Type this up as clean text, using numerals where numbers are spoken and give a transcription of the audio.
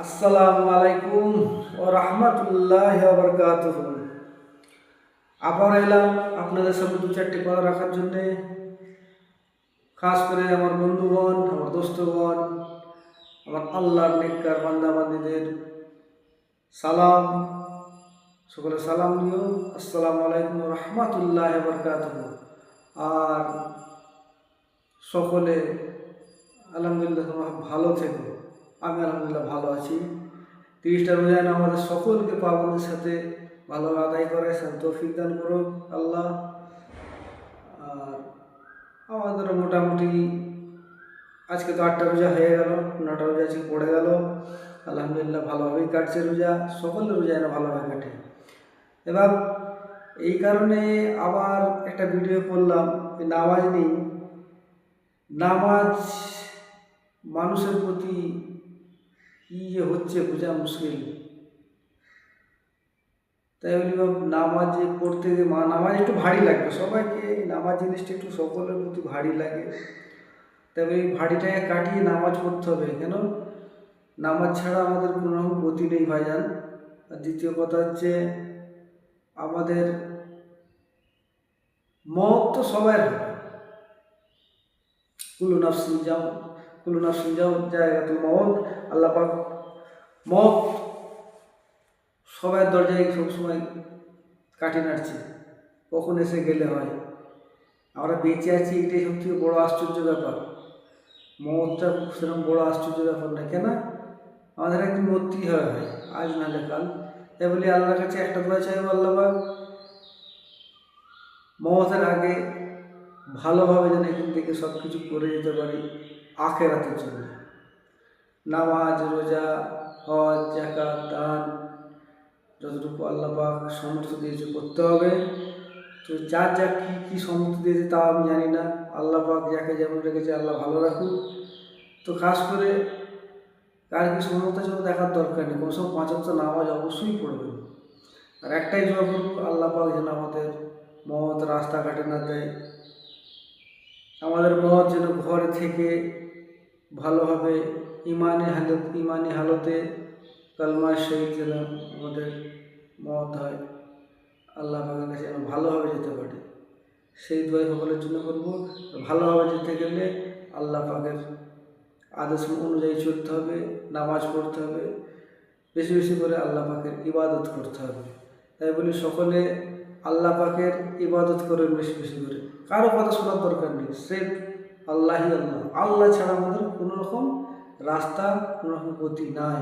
আসসালামু আলাইকুম ও রহমতুল্লাহ বরকাতুহ। আবার এলাম আপনাদের সামনে দু চারটি কথা রাখার জন্যে। খাস করে আমার বন্ধুগণ, আমার দোস্তগণ, আমার আল্লাহর নেককার বান্দাবান্দিদের সালাম, সকলে সালাম দিও। আসসালামু আলাইকুম ও রহমতুল্লাহ বরকাতুহ। আর সকলে আলহামদুলিল্লাহ তোমরা ভালো থেকো। আমি আলহামদুলিল্লাহ ভালো আছি। 30টা রোজা আমাদের সকলকে পাবন্দের সাথে ভালোভাবে আদায় করে তৌফিক দান করো আল্লাহ। আর আমাদেরও মোটামুটি আজকে তো 8টা রোজা হয়ে গেল, 9টা রোজা আজকে পড়ে গেল। আলহামদুলিল্লাহ ভালোভাবেই কাটছে রোজা, সকলের রোজা যেন ভালোভাবে কাটে। এবার এই কারণে আবার একটা ভিডিও করলাম, নামাজ নেই। নামাজ মানুষের প্রতি কী যে হচ্ছে বোঝা মুশকিল। তাই বলি নামাজ যে পড়তে গিয়ে নামাজ একটু ভারী লাগবে সবাইকে, নামাজ জিনিসটা একটু সকলের প্রতি ভারী লাগে। তবে এই ভারীটাকে কাটিয়ে নামাজ পড়তে হবে। কেন? নামাজ ছাড়া আমাদের কোনো রকম গতি নেই ভাইজান। আর দ্বিতীয় কথা হচ্ছে আমাদের মত তো সবাই হবে। কুল্লু নাফসিন যাও জায়গাতুল মউত। আল্লাহ পাক মত সবার দরজায় সবসময় কাটি নাড়ছে, কখন এসে গেলে হয়। আমরা বেঁচে আছি, এটাই সবথেকে বড় আশ্চর্য ব্যাপার। মতটা সেরকম বড় আশ্চর্য ব্যাপার না। কেন? আমাদের একদিন মরতেই হয় ভাই, আজ নাহলে কাল। তাই বলি আল্লাহর কাছে একটা দোয়া চাইব, আল্লাহ পাক মতের আগে ভালোভাবে যেন এখান থেকে সব কিছু করে যেতে পারি আখেরাতের জন্য। নামাজ, রোজা, হজ, যাকাত, দান যতটুকু আল্লাহ পাক সমর্থ দিয়েছে করতে হবে। তো যার যা কী সমর্থ দিয়েছে তা আমি জানি না। আল্লাহ পাক যাকে যেমন রেখেছে আল্লাহ ভালো রাখুক। তো খাস করে কার কি সমর্থ আছে দেখার দরকার নেই, কোনো সময় 5 ওয়াক্ত নামাজ অবশ্যই পড়বেন। আর একটাই দোয়া করব, আল্লাহ পাক যেন আমাদের মত রাস্তাঘাটে না দেয়। আমাদের মত যেন ঘরে থেকে ভালোভাবে ইমানি হালতে কালমা শহীদ যেন আমাদের মত হয়। আল্লাহ পাকের কাছে যেন ভালোভাবে যেতে পারে, সেই দোয়া সকলের জন্য করব। ভালোভাবে যেতে গেলে আল্লাহ পাকের আদেশ অনুযায়ী চলতে হবে, নামাজ পড়তে হবে, বেশি বেশি করে আল্লাহ পাকের ইবাদত করতে হবে। তাই বলি সকলে আল্লাহ পাকের ইবাদত করেন বেশি বেশি করে। কারো কথা শোনার দরকার নেই, সেফ আল্লাহ ছাড়া আমাদের কোনো রকম রাস্তা, কোনো রকম গতি নাই।